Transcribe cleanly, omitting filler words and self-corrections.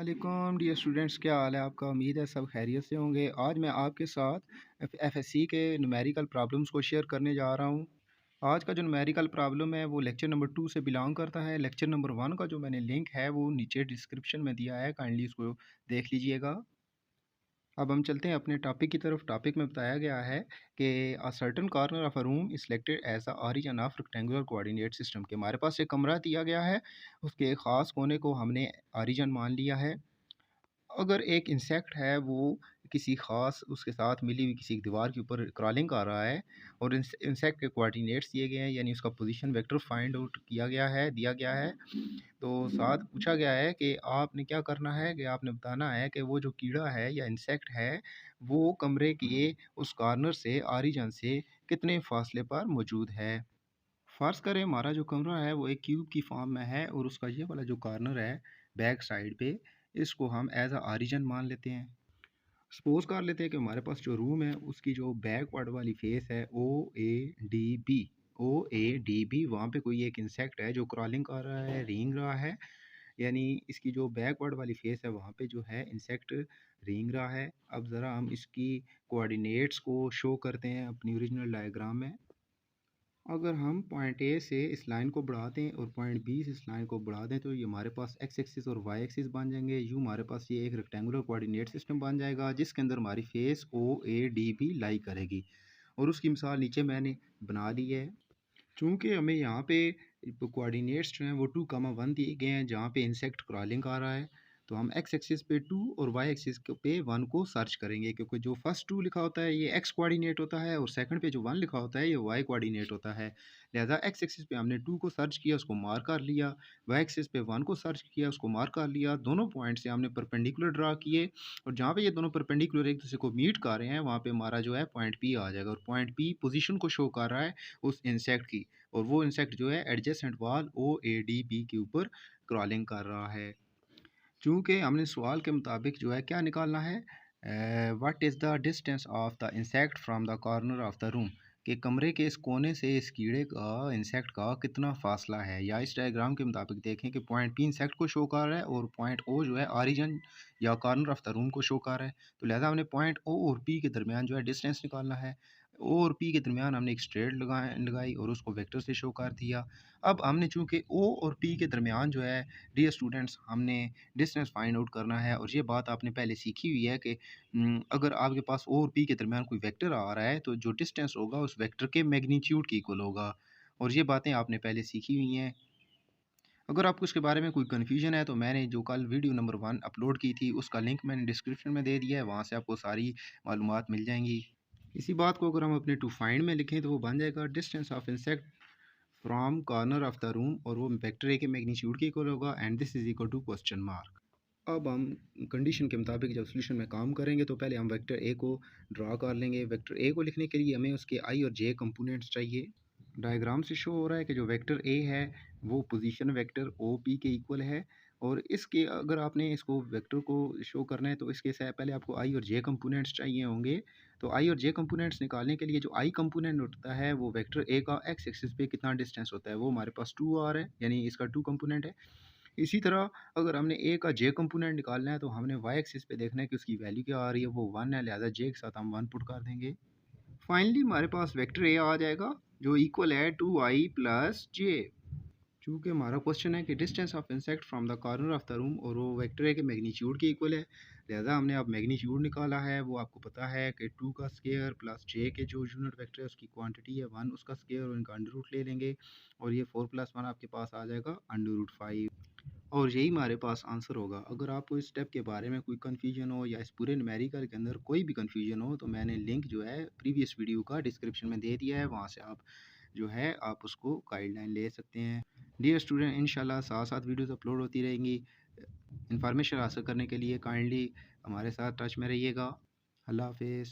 वालेकुम dear students, क्या हाल है आपका। उम्मीद है सब खैरियत से होंगे। आज मैं आपके साथ एफएससी के न्यूमेरिकल प्रॉब्लम्स को शेयर करने जा रहा हूँ। आज का जो न्यूमेरिकल प्रॉब्लम है वो लेक्चर नंबर 2 से बिलोंग करता है। लेक्चर नंबर 1 का जो मैंने लिंक है वो नीचे डिस्क्रिप्शन में दिया है, काइंडली उसको देख लीजिएगा। अब हम चलते हैं अपने टॉपिक की तरफ। टॉपिक में बताया गया है कि a certain corner of a room is selected as the origin of rectangular coordinate system. के हमारे पास एक कमरा दिया गया है, उसके एक ख़ास कोने को हमने ओरिजिन मान लिया है। अगर एक इंसेक्ट है वो किसी ख़ास उसके साथ मिली हुई किसी दीवार के ऊपर क्रॉलिंग कर रहा है और इंसेक्ट के कोऑर्डिनेट्स दिए गए हैं, यानी उसका पोजीशन वेक्टर फाइंड आउट किया गया है, दिया गया है। तो साथ पूछा गया है कि आपने क्या करना है कि आपने बताना है कि वो जो कीड़ा है या इंसेक्ट है वो कमरे के उस कॉर्नर से ओरिजिन से कितने फासले पर मौजूद है। फ़र्ज़ करें हमारा जो कमरा है वो एक क्यूब की फॉर्म में है और उसका ये वाला जो कॉर्नर है बैक साइड पे, इसको हम एज अ ओरिजिन मान लेते हैं। सपोज कर लेते हैं कि हमारे पास जो रूम है उसकी जो बैकवर्ड वाली फेस है ओ ए डी बी, वहाँ पे कोई एक इंसेक्ट है जो क्रॉलिंग कर रहा है, रेंग रहा है। यानी इसकी जो बैकवर्ड वाली फेस है वहाँ पे जो है इंसेक्ट रेंग रहा है। अब ज़रा हम इसकी कोऑर्डिनेट्स को शो करते हैं अपनी ओरिजिनल डायग्राम में। अगर हम पॉइंट ए से इस लाइन को बढ़ा दें और पॉइंट बी से इस लाइन को बढ़ा दें तो ये हमारे पास एक्स एक्सिस और वाई एक्सिस बन जाएंगे। यूँ हमारे पास ये एक रेक्टेंगुलर कोऑर्डिनेट सिस्टम बन जाएगा जिसके अंदर हमारी फेस ओ ए डी बी लाई करेगी। और उसकी मिसाल नीचे मैंने बना दी है। चूँकि हमें यहाँ पे कोऑर्डिनेट्स जो हैं वो 2,1 दिए गए हैं जहाँ पे इंसेक्ट क्रॉलिंग आ रहा है, तो हम एक्स एक्सिस पे 2 और वाई एक्सिस पे 1 को सर्च करेंगे, क्योंकि जो फर्स्ट 2 लिखा होता है ये एक्स कोऑर्डिनेट होता है और सेकंड पे जो 1 लिखा होता है ये वाई कोऑर्डिनेट होता है। लिहाजा एक्स एक्सिस पे हमने 2 को सर्च किया, उसको मार्क कर लिया। वाई एक्सिस पे 1 को सर्च किया, उसको मार्क कर लिया। दोनों पॉइंट से हमने परपेंडिकुलर ड्रा किए और जहाँ पे ये दोनों परपेंडिकुलर एक दूसरे को मीट कर रहे हैं वहाँ पे हमारा जो है पॉइंट पी आ जाएगा और पॉइंट पी पोजीशन को शो कर रहा है उस इंसेक्ट की, और वो इंसेक्ट जो है adjacent wall O A D B के ऊपर क्रॉलिंग कर रहा है। चूँकि हमने सवाल के मुताबिक जो है क्या निकालना है, what is the distance of the insect from the corner of the room, कि कमरे के इस कोने से इस कीड़े का इंसेक्ट का कितना फासला है। या इस डायग्राम के मुताबिक देखें कि पॉइंट पी इंसेक्ट को शो कर रहा है और पॉइंट ओ जो है ओरिजिन या कॉर्नर ऑफ द रूम को शो कर रहा है। तो लिहाजा हमने पॉइंट ओ और पी के दरमियान जो है डिस्टेंस निकालना है। ओ और पी के दरमियान हमने एक स्ट्रेट लगाई और उसको वेक्टर से शो कर दिया। अब हमने चूँकि ओ और पी के दरमियान जो है डियर स्टूडेंट्स हमने डिस्टेंस फाइंड आउट करना है। और ये बात आपने पहले सीखी हुई है कि अगर आपके पास ओ और पी के दरमियान कोई वेक्टर आ रहा है तो जो डिस्टेंस होगा उस वेक्टर के मैग्नीट्यूड के इक्वल होगा, और ये बातें आपने पहले सीखी हुई हैं। अगर आपको इसके बारे में कोई कन्फ्यूजन है तो मैंने जो कल वीडियो नंबर 1 अपलोड की थी उसका लिंक मैंने डिस्क्रिप्शन में दे दिया है, वहाँ से आपको सारी मालूमात मिल जाएंगी। इसी बात को अगर हम अपने टू फाइंड में लिखें तो वो बन जाएगा distance of insect from corner of the room, और वो वेक्टर ए के मैग्नीट्यूड के इक्वल होगा and this is equal to question mark. अब हम कंडीशन के मुताबिक जब सोल्यूशन में काम करेंगे तो पहले हम वेक्टर ए को ड्रा कर लेंगे। वेक्टर ए को लिखने के लिए हमें उसके आई और जे कंपोनेंट्स चाहिए। डायग्राम से शो हो रहा है कि जो वेक्टर ए है वो पोजीशन वेक्टर ओ पी के इक्वल है, और इसके अगर आपने इसको वेक्टर को शो करना है तो इसके से पहले आपको आई और जे कंपोनेंट्स चाहिए होंगे। तो आई और जे कंपोनेंट्स निकालने के लिए जो आई कंपोनेंट होता है वो वेक्टर ए का एक्स एक्सिस पे कितना डिस्टेंस होता है वो हमारे पास 2 आ रहा है, यानी इसका 2 कंपोनेंट है। इसी तरह अगर हमने ए का जे कंपोनेंट निकालना है तो हमने वाई एक्सिस पे देखना है कि उसकी वैल्यू क्या आ रही है, वो 1 है, लिहाजा जे के साथ हम 1 पुट कर देंगे। फाइनली हमारे पास वेक्टर ए आ जाएगा जो इक्वल है 2i प्लस जे। चूँकि हमारा क्वेश्चन है कि distance of insect from the corner of the room और वो वेक्टर है कि मैग्नीट्यूड के इक्वल है, लिहाजा हमने अब मैग्नीट्यूड निकाला है। वो आपको पता है कि 2 का स्क्वायर प्लस जे के जो यूनिट वेक्टर है उसकी क्वांटिटी है 1, उसका स्क्वायर और इनका अंडर रूट ले लेंगे और ये 4 + 1 आपके पास आ जाएगा अंडर रूट 5, और यही हमारे पास आंसर होगा। अगर आपको इस स्टेप के बारे में कोई कन्फ्यूजन हो या इस पूरे न्यूमेरिकल के अंदर कोई भी कन्फ्यूजन हो तो मैंने लिंक जो है प्रीवियस वीडियो का डिस्क्रिप्शन में दे दिया है, वहाँ से आप जो है आप उसको गाइडलाइन ले सकते हैं। डियर स्टूडेंट, इंशाल्लाह साथ साथ वीडियोस अपलोड होती रहेंगी। इन्फॉर्मेशन हासिल करने के लिए काइंडली हमारे साथ टच में रहिएगा। अल्लाह हाफिज़।